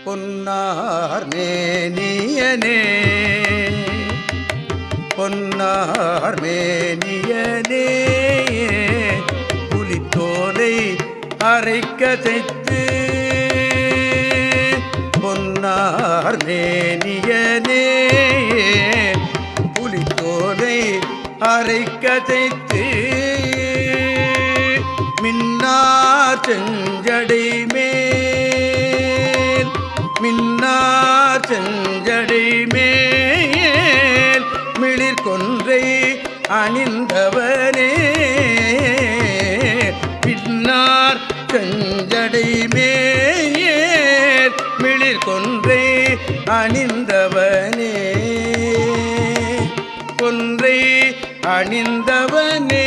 பொன்னார் மேனியனே பொன்னார் மேனியனே புலித்தோலை அரைக்க தைத்து பொன்னார் மேனியனே புலித்தோலை அரைக்க தைத்து மின்னார் செஞ்சடை மேல் மின்னார் செஞ்சடை மேல் மிளிர் கொன்றை அணிந்தவனே மின்னார் செஞ்சடை மேல் மிளிர் கொன்றை அணிந்தவனே கொன்றை அணிந்தவனே